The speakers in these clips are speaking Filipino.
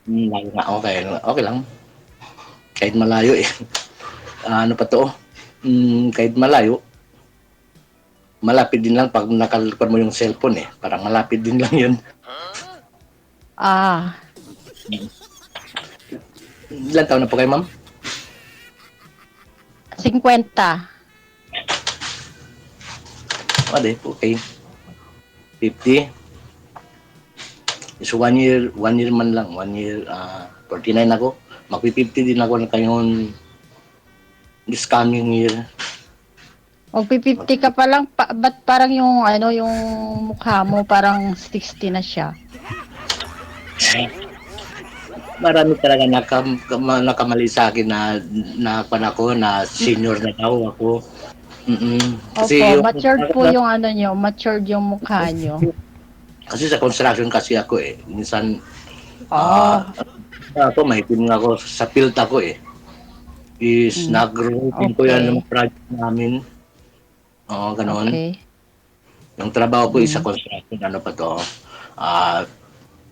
Lalo na okey lang. Kahit malayo, eh. Ano pa 'to, kahit malayo, malapit din lang 'pag nakalipad mo yung cellphone, eh, parang malapit din lang yun. Ah, Ilang taon na po kayo, ma'am? 50. Okey. 50. So 1 year man lang, 1 year, 49 ako. Magpi-50 din ako ngayong this coming year. Magpi-50 ka pa lang, ba't parang yung ano, yung mukha mo parang 60 na siya? Marami talaga nakamali sa'kin na kuwan ako, na senior na daw ako. Opo, Kasi yung matured po yung ano niyo, matured yung mukha niyo. kasi sa construction kasi ako, eh. Minsan, Oh, ako mahipin nga ako sa field ako, eh. hmm, Nag-routing ko 'yan ng okey, project namin, oo, gano'n. okey. Yung trabaho ko is sa Hmm, construction, ano pa 'to, ah,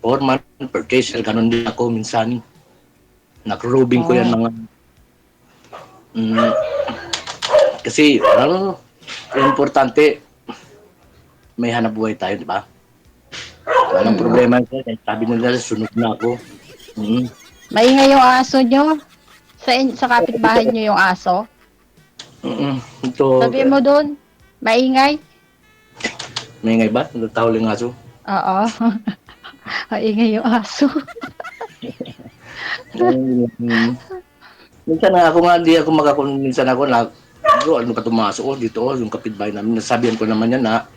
foreman, purchaser, gano'n din ako minsan. Nag-roving ko 'yan oh, mga hmm, kasi ano, importante may hanapbuhay tayo, 'di ba? Walang mm. problema diyan, kahit sabi nila sunod na ako, mm. Maingay yung aso niyo? Sa kapitbahay niyo yung aso? Ito, Sabihin mo dun, maingay? maingay ba? Nagtahol yung aso? Oo, maingay yung aso. Hmm. Minsan nga ako nga, di ako minsan ako na, bro, ano pa tumasok ko dito, yung kapitbahay namin, nasabihan ko naman yan na,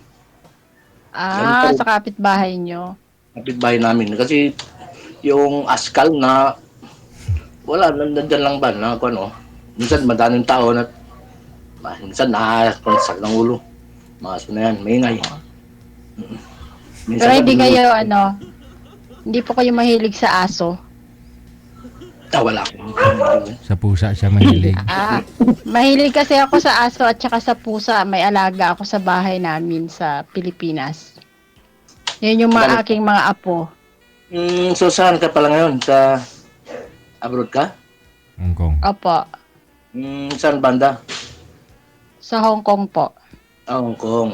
ano pa Ah, rin, sa kapitbahay niyo. kapitbahay namin. Kasi yung askal na, wala, nandyan lang ba, na ako ano, minsan madaming tao na, minsan nakakonsag ng ulo. Mga aso na yan, maingay. Pero Minsan nga, hindi kayo ano, hindi po kayo mahilig sa aso? wala akong, Sa pusa siya mahilig. Ah, mahilig kasi ako sa aso at saka sa pusa. May alaga ako sa bahay namin sa Pilipinas. Yun yung gano'n. aking mga apo. So saan ka pala ngayon? Sa abroad ka? Hong Kong. Opo, Saan banda? sa Hong Kong po. Hong Kong.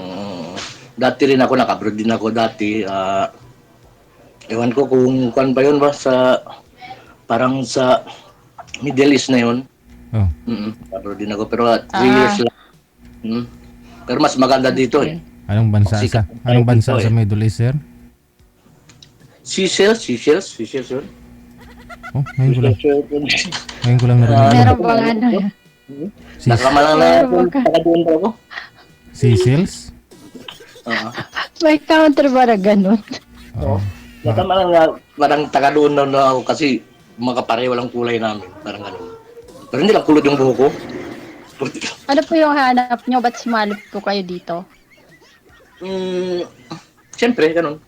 Dati rin ako, naka-abroad din ako dati. Ewan ko kung kuan pa yun ba sa parang sa Middle East na yun. Oh, Abroad din ako pero 3 years Ah, lang. Mm. Pero mas maganda dito, eh. okay. Sikat tayo anong dito, bansa sa eh. Middle East, sir? Seychelles yun. Oh, ngayon ko lang. Seychelles yun. Ngayon ko lang narinig yun. Meron bang ano? Sis Nakamalang na Meron yung bang taga-doon daw ako. Seychelles? Oo. may counter ba na ganun? Oo. Nakamalang na parang taga-doon na ako kasi makapareho lang kulay namin. Parang gano'n. Pero hindi lang kulod yung buhok ko. Puti. Ano po yung hanap nyo? Ba't sumalip po kayo dito? Hmm, siyempre gano'n.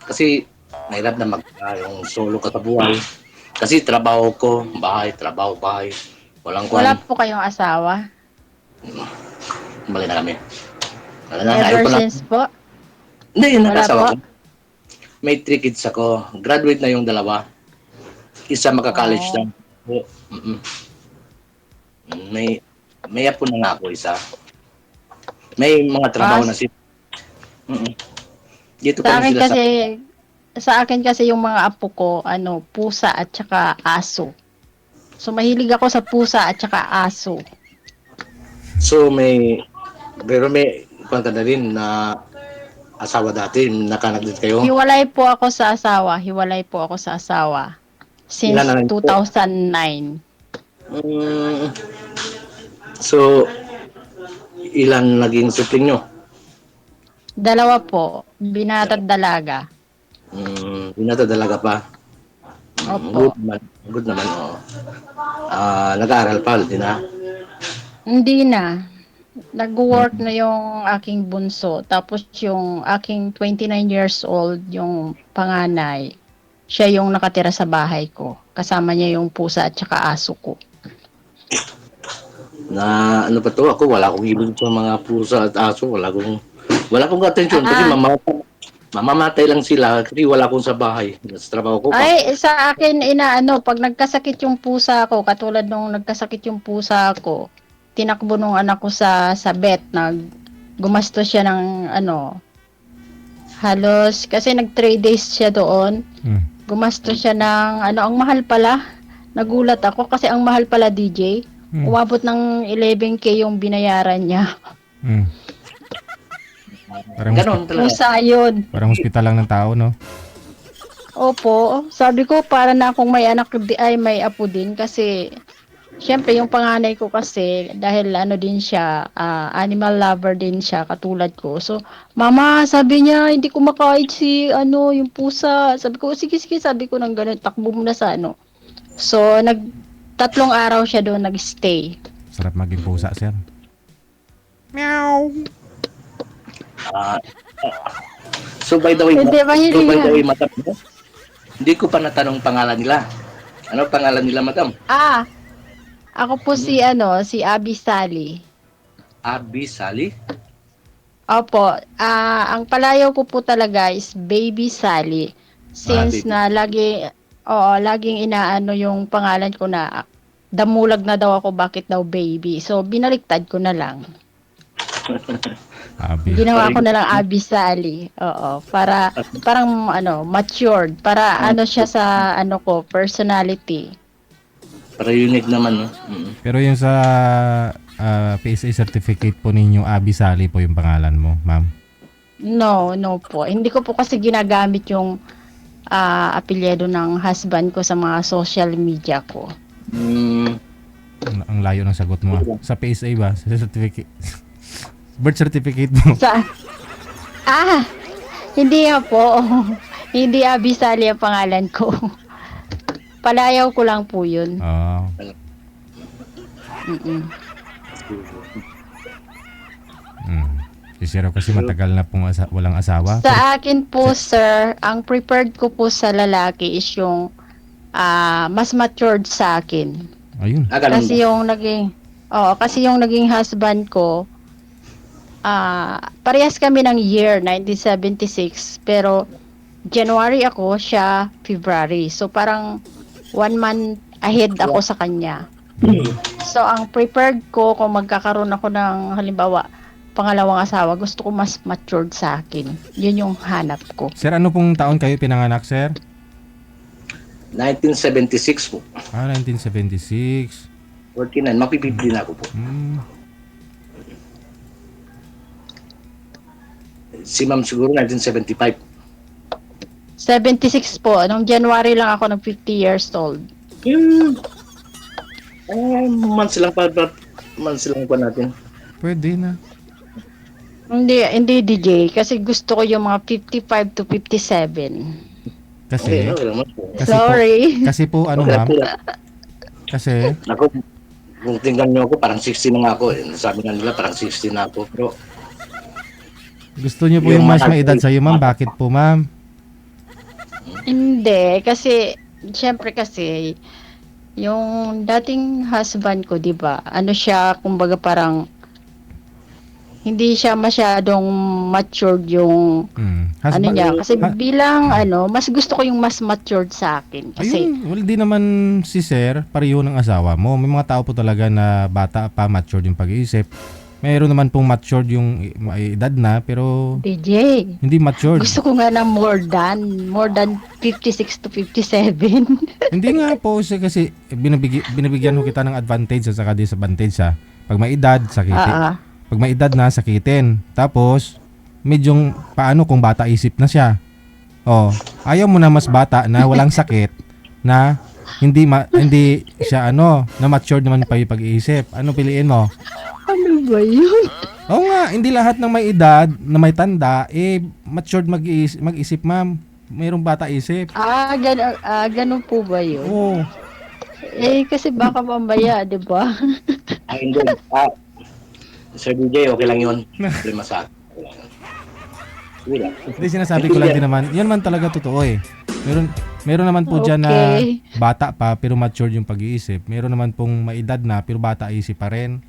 Kasi mahirap na yung solo ka sa buhay. Kasi trabaho ko, bahay, trabaho, bahay. Walang Wala kuhan, po kayong asawa? bali na kami. Wala na, ayaw Ever ko lang. since po? Hindi, yung Wala nakasawa po? ko. May 3 kids ako. Graduate na yung dalawa. Isa maka-college Oh, lang. So, may, may apo na nga ako isa. May mga trabaho na as sila. Mm-mm. Dito sa kami akin sila sa... kasi yung mga apo ko, ano, pusa at saka aso. So, mahilig ako sa pusa at saka aso. So pero may kuwan ka na rin na asawa dati, nakanak din kayo. Hiwalay po ako sa asawa. Hiwalay po ako sa asawa. Ilan na Since lang po? 2009. Mm, so, ilan naging sibling nyo? Dalawa po. Binata at dalaga. Binata dalaga pa. Opo. Good naman. Good naman, oo. Nag-aaral pa, di na? Hindi na. Nag-work Mm. na yung aking bunso. Tapos yung aking 29 years old, yung panganay, siya yung nakatira sa bahay ko. Kasama niya yung pusa at saka aso ko. Na ano pa to, ako wala akong hilig sa mga pusa at aso. Wala akong atensyon kasi Ah, Mamamatay lang sila kasi wala akong sa bahay. Sa trabaho ko pa. Ay, sa akin, pag nagkasakit yung pusa ko, katulad nung nagkasakit yung pusa ko, tinakbo nung anak ko sa vet, gumastos siya ng, halos, kasi nag 3 days siya doon, Mm. gumastos siya ng, ang mahal pala, nagulat ako, kasi ang mahal pala, DJ, Mm. umabot ng 11K yung binayaran niya. Mm. Parang, Ganon talaga. Pusa yun. parang hospital lang ng tao, no? Opo, sabi ko para na akong may anak may apo din kasi syempre yung panganay ko kasi dahil din siya animal lover din siya katulad ko. So, mama, sabi niya hindi ko makain si yung pusa. Sabi ko, sige sabi ko nang ganun, takbo muna sa So, 3 araw siya doon nagstay. Sarap maging pusa, sir. So by the way, Hindi, mahilig madam, no? Hindi ko pa natanong pangalan nila. Ano pangalan nila, madam? Ako po si Abby Sally. Abby Sally? Opo, ang palayaw ko po talaga is Baby Sally. Since Baby. na laging inaano yung pangalan ko na damulag na daw ako, bakit daw baby. So, binaliktad ko na lang. Abi. Ginawa ko na lang Abby Sally. Oo, parang matured. Para siya sa ko, personality. Para unique naman, no? Mm. Pero yung sa PSA certificate po ninyo, Abi Sally po yung pangalan mo, ma'am. No po. Hindi ko po kasi ginagamit yung apelyido ng husband ko sa mga social media ko. Mm. Ang layo ng sagot mo. Sa PSA ba? Sa certificate? Birth certificate mo? Hindi nga po. Hindi Abby Sally ang pangalan ko. Palayaw ko lang po yun. Oo. Mm-mm. Si Sir kasi matagal na pong walang asawa. Sa akin po, sir, ang preferred ko po sa lalaki is yung mas matured sa akin. Ayun. Ganun Kasi ba? kasi yung naging husband ko, parehas kami ng year 1976, pero January ako, siya February. So parang 1 month ahead ako sa kanya. So ang preferred ko kung magkakaroon ako ng halimbawa pangalawang asawa, gusto ko mas matured sa akin. Yun yung hanap ko. Sir, ano pong taon kayo pinanganak, sir? 1976 po. 1976. 49. Mapipipili na ako po. Si ma'am siguro 1975. 76 po. Nung January lang ako ng 50 years old. Months lang pa natin. Pwede na. Hindi DJ. Kasi gusto ko yung mga 55 to 57. Kasi, Okay lang po. Sorry. kasi po ano Okay, ma'am? po. Kasi, Ako, kung tingnan nyo ako, parang 60 na nga ako. Sabi nga nila, parang 60 na ako. Pero, gusto niyo po yung mas may edad sa'yo, ma'am. Bakit po, ma'am? Hindi. Kasi, syempre kasi, yung dating husband ko, di ba? Ano siya, kumbaga parang, hindi siya masyadong matured yung ano niya. Kasi bilang mas gusto ko yung mas matured sa akin. Kasi, Ayun, well, di naman si Sir, pareho ng asawa mo. May mga tao po talaga na bata pa, matured yung pag-iisip. Mayroon naman pong matured yung may edad na, pero DJ, hindi matured. gusto ko nga na more than 56 to 57. Hindi nga po kasi binibigyan ko kita ng advantage at saka disadvantage ha. Pag may edad, sakitin. Pag may edad na, sakitin. Tapos, medyong paano kung bata isip na siya? Oh, ayaw mo na mas bata na walang sakit na hindi siya na matured naman pa yung pag-iisip. Ano piliin mo? Ano ba yun? Oo nga, hindi lahat ng may edad, na may tanda, matured mag-isip, ma'am. Mayroong bata isip. Ganun po ba yun? Oo. Kasi baka mamaya, di ba? hindi. Sir DJ, okay lang yun. Problema sa akin. Hindi, sinasabi ko lang din naman. Yan man talaga totoo eh. Meron naman po dyan na bata pa pero matured yung pag-iisip. Meron naman pong may edad na pero bata isip pa rin.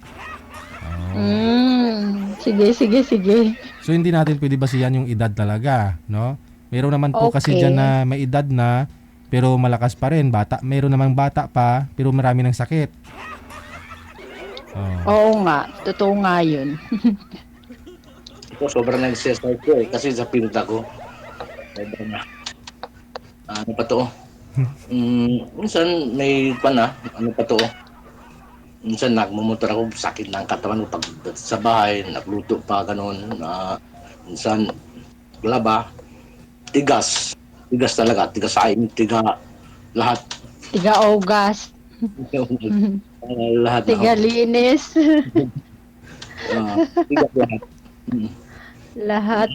Sige, sige, sige. So hindi natin pwede basihan yung edad talaga, no? Meron naman po kasi diyan na Okay. may edad na pero malakas pa rin, bata. Meron namang bata pa pero marami ng sakit. Oh. Oo nga, totoo nga yun. Ito, sobrang nag-exercise ko eh. Kasi sa pinunta ko, sobrang na. Ano pa to? Minsan may ano pa to? Minsan nagmumotor ako, sakit ng katawan ko pag sa bahay, nagluto pa ganun. Minsan, wala ba? Tigas. Tigas talaga. Tigas sa akin, tiga lahat. Tiga ogas, Lahat na ako. tiga linis, Tigas lahat. lahat.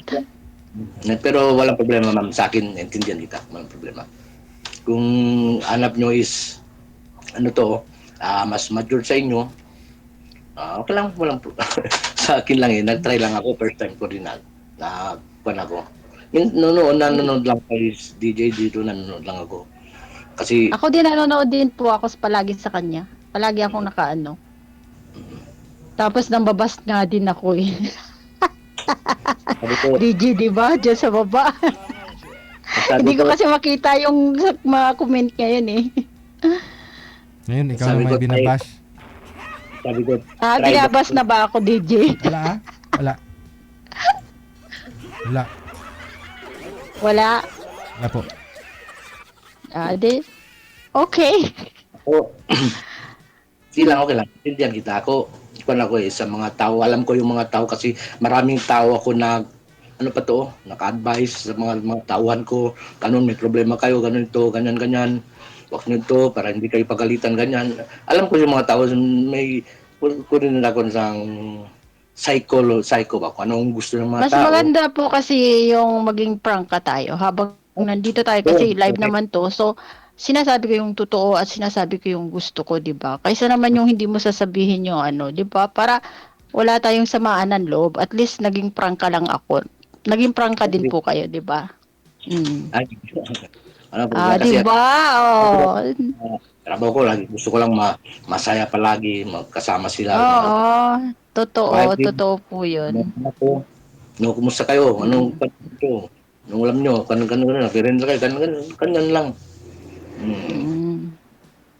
Pero walang problema ma'am sa akin, intindihan kita, walang problema. Kung hanap nyo is ano to, mas mature sa inyo, okay lang, walang sa akin lang eh, nag-try lang ako, first time ko rin na kuwan ako. Nanonood lang kay DJ dito, nanonood lang ako. Kasi, Ako din nanonood din po ako palagi sa kanya. Palagi akong nakaano. Tapos nambabas nga din ako eh. sabi ko, DJ, di ba? Diyan sa baba. sabi Hindi ko ko, kasi makita yung mga comment ngayon eh. Ngayon ikaw Sabi na ko, may binabash. sabi ko, try Binabas na ba ako, DJ? Wala ah? Wala. Wala. Wala. Wala po. Di. Okay. ako, okay lang, intindihan kita ako. Kuwan ako eh, sa mga tao, alam ko yung mga tao kasi maraming tao ako na ano pa to, naka-advise sa mga tauhan ko, ganun, may problema kayo, ganun ito, ganyan, ganyan. Huwag nyo ito, para hindi kayo pagalitan, ganyan. Alam ko yung mga tao, may, kunin nila ako ng psycho ba, kung anong gusto ng mga Mas tao. maganda po kasi yung maging prank ka tayo habang nandito tayo kasi live naman to. So, sinasabi ko yung totoo at sinasabi ko yung gusto ko, 'di ba? Kaysa naman yung hindi mo sasabihin yung ano, 'di ba? Para wala tayong samaan ng loob. At least naging prank ka lang ako. Naging prank ka din po kayo, 'di ba? Mm. Ay, ano po ba, 'Di kasi ba? Oh. trabaho ko lagi, gusto ko lang masaya palagi, magkasama sila, mga Oo. Totoo, wife, totoo po 'yun. ako. No, kumusta kayo? Anong Mm. ito? Anong alam nyo? Kanon, pero kayo, kanon lang. Mm.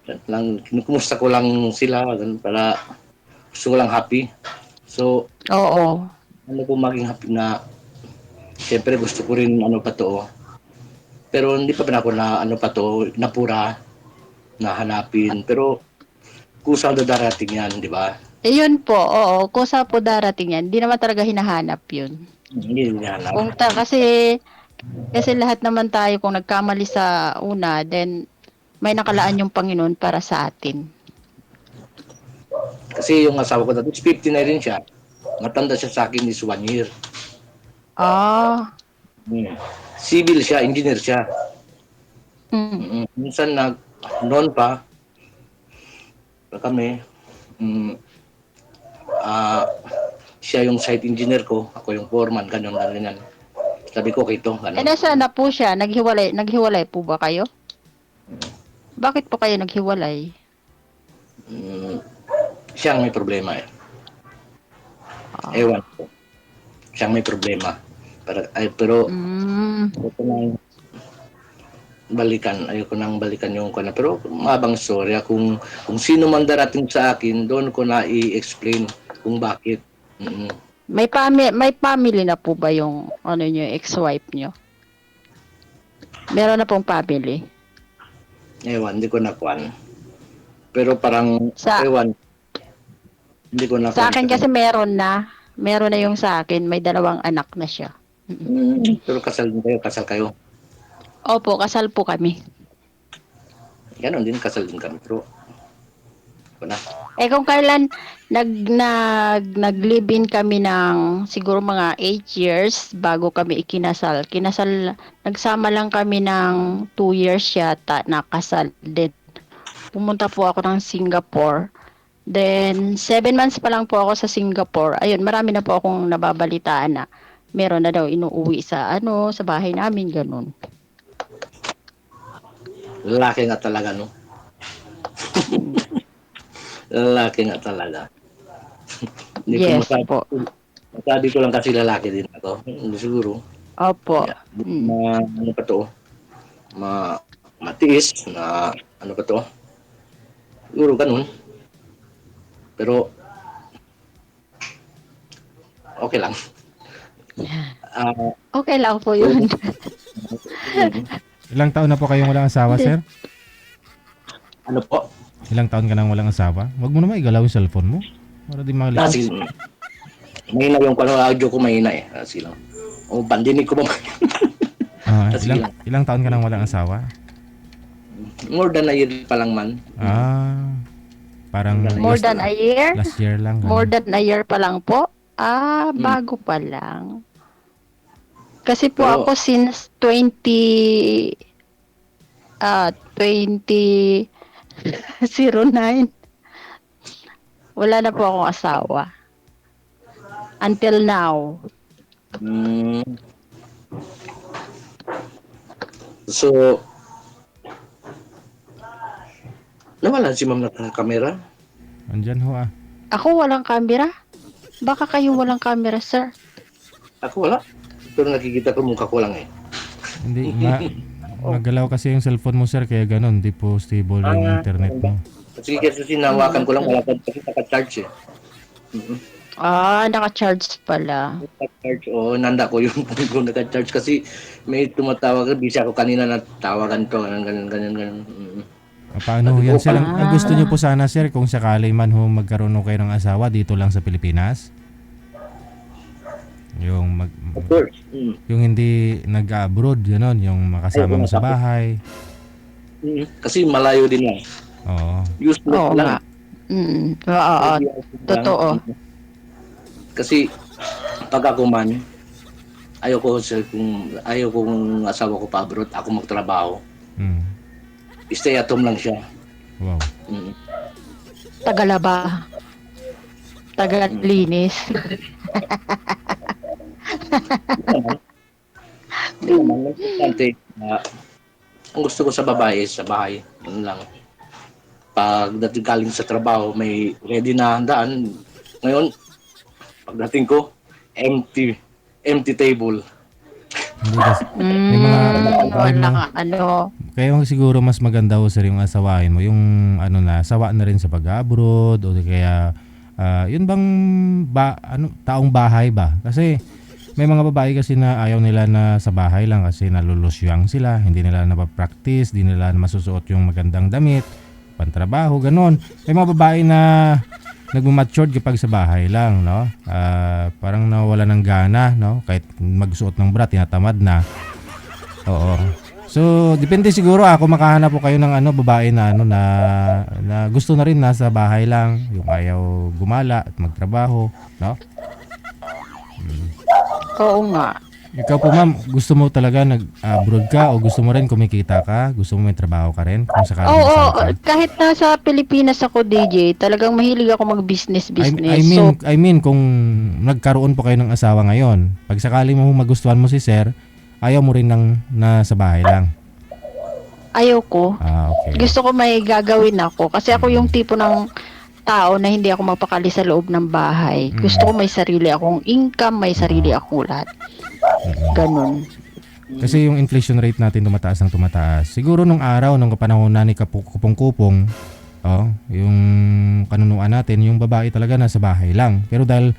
Yan lang, kinukumusta ko lang sila, ganun, para gusto ko lang happy. So, Oo. ano ko maging happy na, siyempre gusto ko rin ano pa to. Pero hindi pa rin ako na ano pa to, napura, na hanapin. Pero kusa na darating yan, di ba? Yun po, oo. Kusa po darating yan. Hindi naman talaga hinahanap yun. Hindi hinahanap. Kasi lahat naman tayo kung nagkamali sa una, then may nakalaan yung Panginoon para sa atin. Kasi yung asawa ko dati, 50 na rin siya. Matanda siya sa akin is 1 year. Ah, Civil siya, engineer siya. mm. Minsan noon pa kami, siya yung site engineer ko, ako yung foreman, ganyan. Sabi ko, okay to, ganun. Nasaan na po siya? Naghiwalay po ba kayo? Bakit po kayo naghiwalay? Siyang may problema eh. Ewan ko. Siyang may problema. Pero ayoko nang balikan yung kana. Pero mabang storya kung sino man darating sa akin, doon ko na i-explain kung bakit. May family na po ba yung niyo, ex-wife niyo? Meron na pong family. Ewan, hindi ko nakuan. Pero parang, Sa ewan, hindi ko nakuan. sa akin kasi meron na. Meron na yung sa akin, may 2 anak na siya. Pero kasal kayo. Opo, kasal po kami. Ganon din, kasal din kami. Pero, wala. Kung kailan nag-live-in kami ng siguro mga 8 years bago kami ikinasal. Nagsama lang kami ng 2 years yata nakasal din. Pumunta po ako ng Singapore. Then 7 months pa lang po ako sa Singapore. Ayun, marami na po akong nababalitaan na meron na daw inuuwi sa sa bahay namin ganun. Lalaki nga talaga, no? Lalaki nga talaga. Hindi ko Yes masabi, po. masabi ko lang kasi lalaki din ako. Hindi siguro. Opo. Yeah. Ano pa to? Matiis na ano pa to? Siguro ganun. Pero okay lang. Ah, Okay lang po yun. Ilang taon na po kayong walang asawa, sir? ano po? Ilang taon ka nang walang asawa? Huwag mo naman igalaw yung cellphone mo. Para di makalis. Kasi mahina yung audio ko mahina eh. Kasi lang. O pandinig ko ba? Sige lang. Ilang taon ka nang walang asawa? More than a year pa lang man. Parang More than a year? last year lang. ganun. More than a year pa lang po? Bago pa lang. Kasi po Pero- ako since 2009 wala na po akong asawa. Until now. Mm. So, nawala si ma'am na kamera. Andyan ho ah. Ako walang camera? Baka kayo walang camera, sir. Ako wala. Pero nakikita ko mukha ko lang eh. Hindi, magalaw kasi yung cellphone mo, sir, kaya ganun. Hindi po stable yung internet mo. Kasi sinawakan ko lang, wala pa kasi naka-charge eh. Naka-charge pala. Naka-charge, nanda ko yung phone ko naka-charge kasi may tumatawag, busy ako kanina na tawagan to, ganyan. Paano ho yan, sir? Ang gusto niyo po sana, sir, kung sakali man ho magkaroon ho kayo ng asawa dito lang sa Pilipinas? Yung Of course. yung hindi nag-abroad, gano'n, yung makasama mo sa bahay. Kasi malayo din lang. Oo. Useless Oo lang. nga. Oo. Totoo. Kasi pag ako man, ayaw ko kung asawa ko pa abroad, ako magtrabaho. Mm. Stay at home lang siya. Wow. Tagalaba. Tagalinis. Hindi naman. Importante, ang gusto ko sa babae, sa bahay. Yun lang. Pagdating galing sa trabaho, may ready na handaan. Ngayon, pagdating ko, empty table. Hindi kasi, may mga kaya siguro mas maganda ho, sir, yung asawahin mo, yung sawa na rin sa pag-abroad o kaya yun bang taong bahay ba? Kasi may mga babae kasi na ayaw nila na sa bahay lang kasi nalulusyang sila, hindi nila napapractice, hindi nila masusuot yung magandang damit, pantrabaho, ganon. May mga babae na nagmamatured kapag sa bahay lang, no? Parang nawala ng gana, no? Kahit magsuot ng bra, tinatamad na. Oo. So, depende siguro ako makahanap po kayo ng babae na na gusto na rin nasa bahay lang, yung ayaw gumala at magtrabaho, no? Oo nga. Ikaw po, ma'am, gusto mo talaga nag-abroad ka o gusto mo rin kumikita ka? Gusto mo may trabaho ka rin? Kung sakali Oo, kahit nasa Pilipinas ako, DJ, talagang mahilig ako mag-business. I mean, kung nagkaroon po kayo ng asawa ngayon, pag sakali mo magustuhan mo si sir, ayaw mo rin nasa bahay lang? Ayaw ko. Okay. Gusto ko may gagawin ako. Kasi ako yung tipo ng tao na hindi ako mapakali sa loob ng bahay. Gusto ko may sarili akong income, may sarili akong lahat. Ganun. Kasi yung inflation rate natin tumataas ng tumataas. Siguro nung araw, nung kapanahon na ni Kupong-Kupong, yung kanunuan natin, yung babae talaga nasa bahay lang. Pero dahil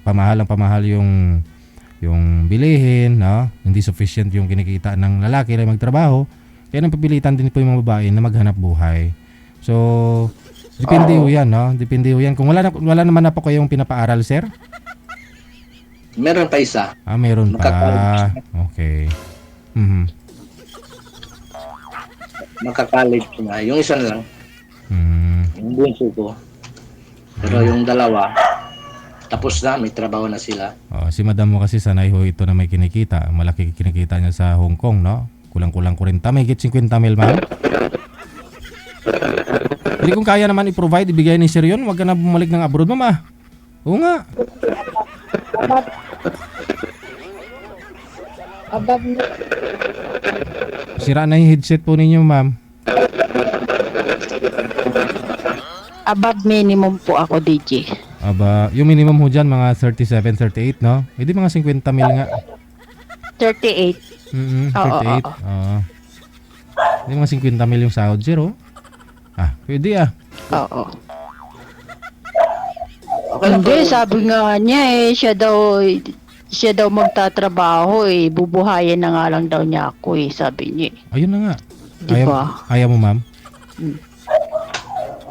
pamahal yung bilihin, hindi sufficient yung kinikita ng lalaki na magtrabaho, kaya napipilitan din po yung mga babae na maghanap buhay. So, depende ho yan, no? Depende ho yan. Kung wala naman na po kayong pinapaaral, sir? Meron pa isa. Meron pa. Okay. Maka-college na. Yung isa na lang. Yung bunso ko. Pero yung dalawa, tapos na, may trabaho na sila. Si madam mo kasi sanay ho ito na may kinikita. Malaki kinikita niya sa Hong Kong, no? Kulang-kulang 40. May higit 50 mil, ma'am. Hindi kung kaya naman i-provide, ibigay ni sir yun. Huwag ka na bumalik ng abroad, mama. Oo nga. Sira na yung headset po ninyo, ma'am. Above minimum po ako, DJ. Aba, yung minimum ho dyan, mga 37, 38, no? Eh di mga 50 mil nga. 38. Oo, 38. oo. Oo. Di mga 50 mil yung sahod, sir, oh. Ah, pwede ah. Oo. Okay lang Hindi, po. sabi nga niya siya daw magtatrabaho eh. Bubuhayin na nga lang daw niya ako eh, sabi niya. Ayun na nga. Di ba? Ayaw mo, ma'am?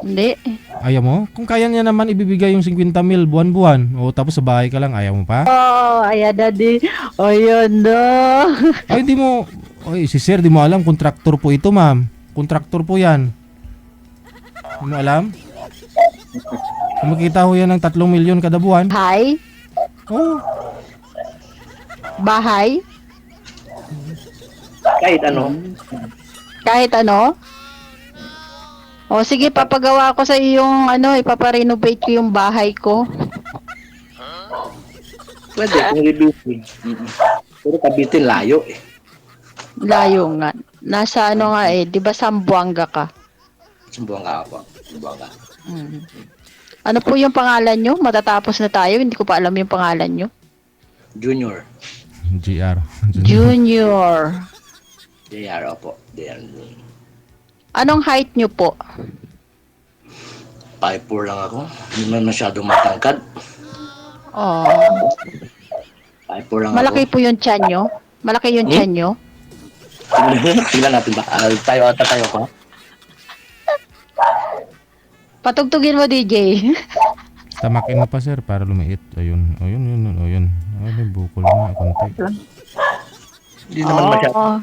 Hindi. Ayaw mo? Kung kaya niya naman ibibigay yung 50 mil buwan-buwan, o tapos sa bahay ka lang, ayaw mo pa? Oh, ayan na di. Ayan na. Ay, di mo, oy, si sir, di mo alam, kontraktor po ito, ma'am. Kontraktor po yan. Di mo alam? Kumikita ho yan ng 3 milyon kada buwan. Hi? Oh, Bahay? Kahit ano. Kahit ano? O sige, papagawa ko sa iyong ipaparenovate ko yung bahay ko. Pwede kung rebuilding. Pero Cavite layo eh. Layo nga. Nasa ano nga eh, di ba Sambuanga ka? Sumbuanga ako. Sumbuanga. Mm. Ano po yung pangalan nyo? Matatapos na tayo, hindi ko pa alam yung pangalan nyo. Junior. GR. Junior. JR po. Anong height nyo po? 5'4" lang ako. Hindi man masyadong matangkad. Oh. 5'4" lang Malaki ako. po yung tiyan nyo? Malaki yung tiyan nyo? Tingnan natin ba? Tayo pa. Patugtugin mo, DJ. Tamakin mo pa, sir, para lumiit. Ayun. Ay, may bukol nga, konti. Hindi naman masyado. Oo.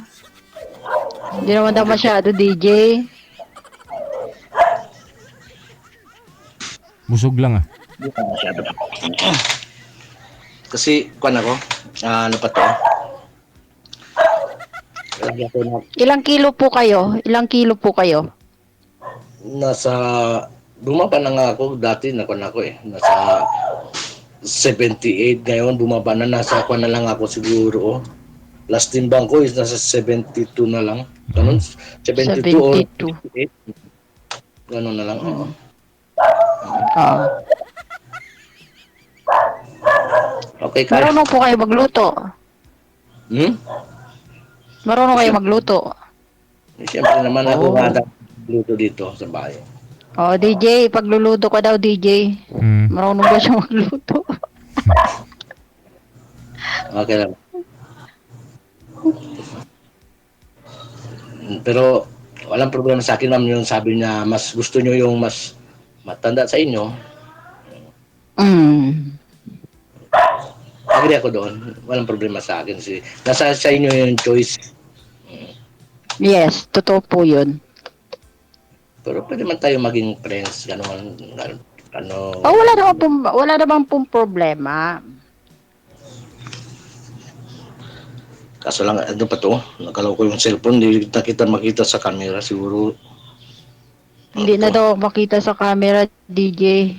Hindi naman daw masyado, DJ. Busog lang ah. Hindi naman masyado. Kasi, kuwan ako. Ano pa to? Lagyan ko na Ilang kilo po kayo? Ilang kilo po kayo? nasa bumaba na nga ako dati nakuan ako eh nasa 78 ngayon bumaba na nasa kuan na lang ako siguro oh. Last timbang ko is nasa 72 na lang ganun 72 or 72. 58 ganun na lang oo. Oo. Okay kaya Marunong po kayo magluto? Marunong kayo magluto? Siyempre naman ako Oh. nga luto dito sa bahay. Oh, DJ, pagluluto ka daw, DJ. Hmm. Marunong ba siya magluto? Okay lang. Pero walang problema sa akin ma'am yung sabi niya mas gusto niyo yung mas matanda sa inyo. Agree ako doon. Walang problema sa akin. Nasa sa inyo yung choice. Yes, totoo po yun. Pero pwede man tayo maging friends. Gano'n. Ano. Oh, wala namang pong problema. Kaso lang, ano pa to? Nakalaw ko yung cellphone. Hindi na kita makita sa camera. Siguro. Hindi na daw makita sa camera, DJ.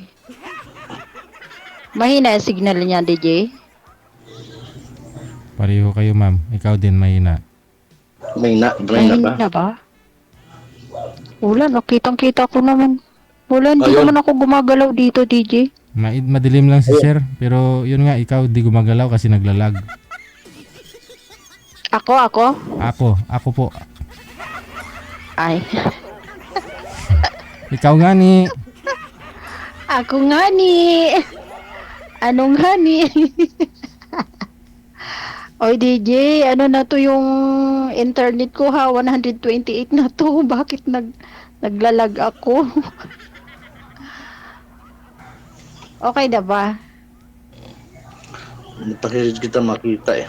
Mahina yung signal niya, DJ. Pareho kayo, ma'am. Ikaw din mahina. May na ba? Mahina ba? Wala, nakitang-kita ko naman. Wala, hindi Ayun. naman ako gumagalaw dito, DJ. Madilim lang si sir, pero yun nga, ikaw di gumagalaw kasi naglalag. Ako? Ako po. Ay. Ikaw nga ni. Ako nga ni. Anong nga ni? Oy, DJ, ano na to yung internet ko ha? 128 na to. Bakit naglalag ako? Okay na ba? Pakilig kita makita eh.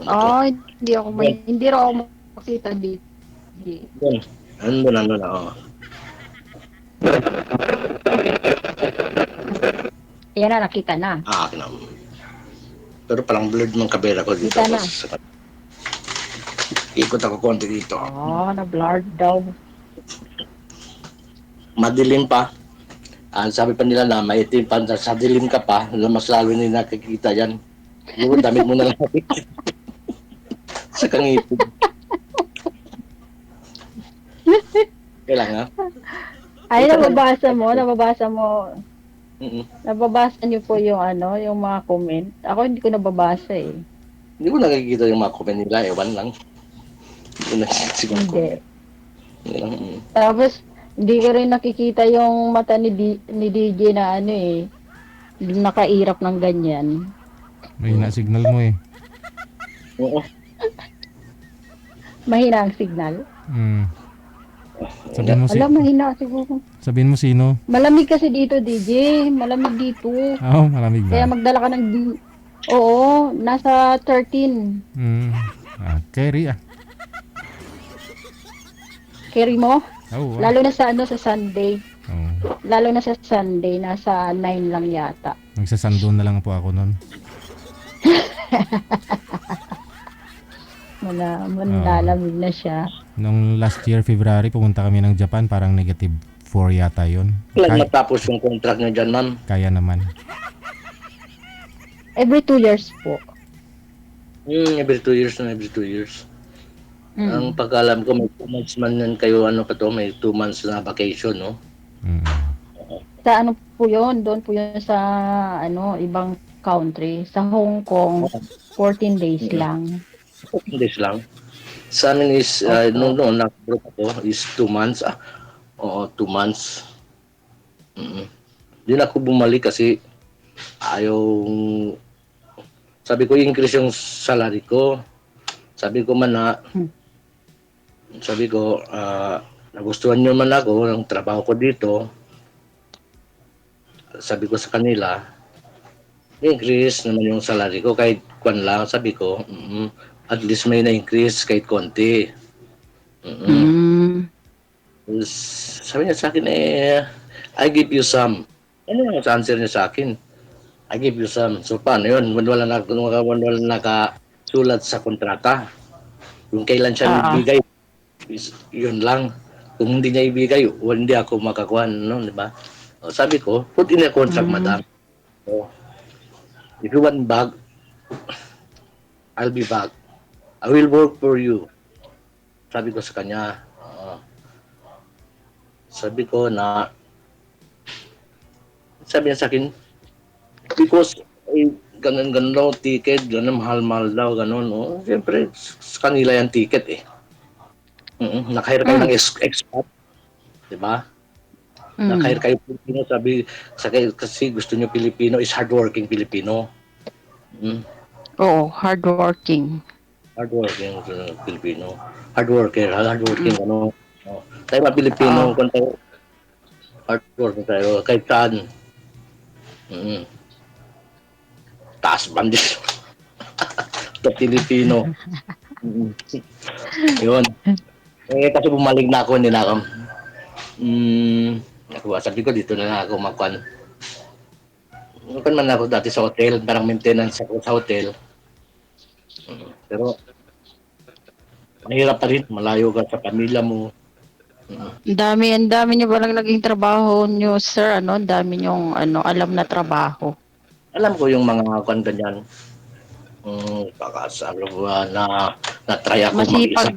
Oh, hindi raw ako makita dito. Andun na. Oh. Ayan na, nakita na. Akin na. Pero parang blurred ng kabera ko dito. Kita na. Ikot ako konti dito. Oh, na-blurred daw. Madilim pa. Sabi pa nila na maitim pa. Sa dilim ka pa, mas lalo nila nakikita yan. Siguro damit mo na lang. Sa kangipin. Kailangan. Ay, nababasa mo. Mm. Nababasa niyo po yung ano, yung mga comment? Ako hindi ko nababasa eh. Hindi ko nakikita yung mga comment nila, ewan lang. Hindi ko nakikita yung Hindi. comment. Yun lang, Tapos, hindi ko rin nakikita yung mata ni DJ na ano eh, nakairap ng ganyan. May na signal mo eh. Oo. Mahina ang signal. Mm. Sabihin mo si Alam, mahina siguro. sabihin mo sino? Malamig kasi dito, DJ. Malamig dito. Oh, malamig Kaya ba? magdala ka ng Oo, nasa 13. Mm. Carry ah. Carry mo? Oh, Lalo na sa ano, sa Sunday. Oh. Lalo na sa Sunday, nasa 9 lang yata. Nagsasando na lang po ako nun. Malalamig na siya. Nung last year, February, pumunta kami ng Japan. Parang negative 4 yata yun. Kailan matapos yung contract niyo dyan, ma'am? Kaya naman. Every 2 years po. Every 2 years na, every 2 years. Ang Mm. pagkalam ko, may 2 months man yan kayo, ano pa to, may 2 months na vacation, no? Mm. Sa ano po yun? Doon po yun sa ano, ibang country. Sa Hong Kong, 14 days lang. 14 days lang. Sa amin is, Opo. noon na-group ako, is 2 months. Oo, 2 months. Di na ako bumalik kasi ayaw, sabi ko, increase yung salary ko. Sabi ko man na, sabi ko, nagustuhan nyo man ako ng trabaho ko dito. Sabi ko sa kanila, increase naman yung salary ko kahit kwan lang. Sabi ko, at least may na-increase kahit konti. Mm. Sabi niya sa akin, I give you some. Ano yung answer niya sa akin? I give you some. So paano yun? Wala nakasulat sa kontrata. Kung kailan siya ibigay, yun lang. Kung hindi niya ibigay, hindi ako makakuha, no, di ba? O, sabi ko, put in a contract, madam. So, if you want back, I'll be back. I will work for you. Sabi ko sa kanya. Sabi ko na, sabi niya sa akin, because ganun daw ticket, ganun mahal-mahal daw, ganun. Oh. Siyempre, sa kanila yung ticket eh. Nakahire kayo ng expat, di ba? Nakahire kayo Pilipino, sabi, kasi gusto nyo Pilipino is hardworking Pilipino. Oo, hardworking. Hardworking Pilipino. Hardworking, ano. Oh. Tayo mga Pilipino, kung tayo, hardworking tayo, kahit saan. Taas bandis. Ito Pilipino. Yun. Kasi bumalik na ako, hindi na ako. Sabi ko, dito na ako magkuhan. Magkuhan man ako dati sa hotel, parang maintenance ako sa hotel. Pero, mahirap pa rin, malayo ka sa pamilya mo. Ang dami niyo ba lang naging trabaho niyo, sir? Ano, ang dami niyong alam na trabaho. Alam ko yung mga kuhan ganyan. Na-try ako mag-isa.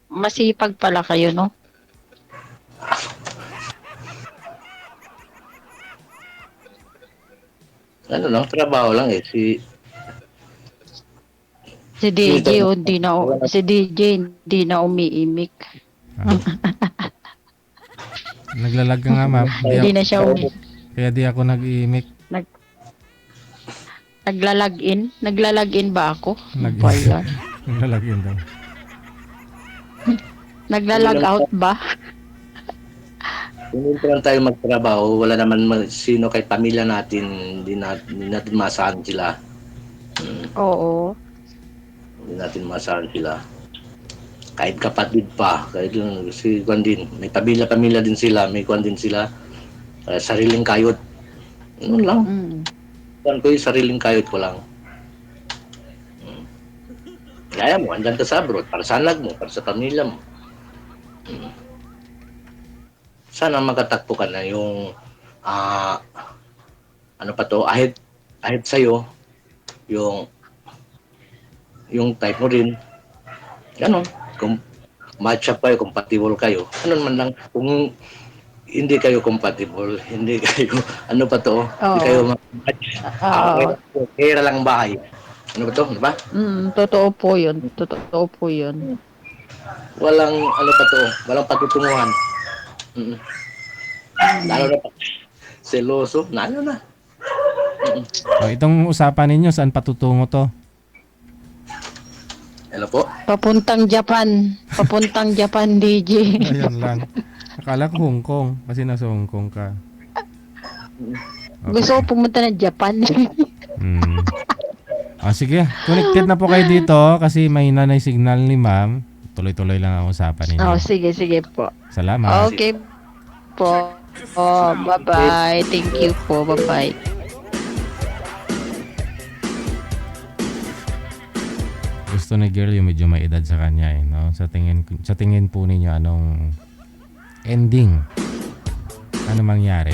Masipag pala kayo, no? Ano lang, trabaho lang eh. Si DJ hindi na umiimik. Naglalag ka nga, ma'am. Hindi na siya Kaya di ako nag-iimik. Naglalag-in ba ako? Naglalag-in daw. Naglalag out ba? kung hindi lang tayo magtrabaho, wala naman sino kahit pamilya natin, hindi natin masahan sila. Oo. Hindi natin masahan sila. Kahit kapatid pa, kahit yung si Kwan din, may pamilya din sila, may Kwan din sila, sariling kayot. Ano lang. Kwan ko yung sariling kayot ko lang. Kaya mo, andyan ka sa abroad, para sa anak mo, para sa pamilya mo. Sana makatakpo ka na yung ano pa to, ahit sa'yo, yung type mo rin. Ganon. Kung match up kayo, compatible kayo. Ano man lang, kung hindi kayo compatible, hindi kayo, ano pa to, hindi Oo. kayo Oo. pera lang ang bahay. Ano ba to, di ba? Totoo po yun. Totoo po yun. Walang, ano pa to, walang patutunguhan. Mm. Lalo na pa, seloso, na ano na. O, itong usapan ninyo, saan patutungo to? Hello po? Papuntang Japan. Papuntang Japan, DJ. Ayan lang. Akala ko Hong Kong, kasi nasa Hong Kong ka. Gusto ko pumunta ng Japan. Hmm. Sige, connected na po kayo dito kasi may nanay signal ni ma'am. Tuloy-tuloy lang ang usapan ninyo. Sige po. Salamat. Okay po. Bye-bye. Thank you po. Bye-bye. Gusto ni girl yung medyo may edad sa kanya eh, no? Sa tingin po ninyo anong ending? Ano mangyari?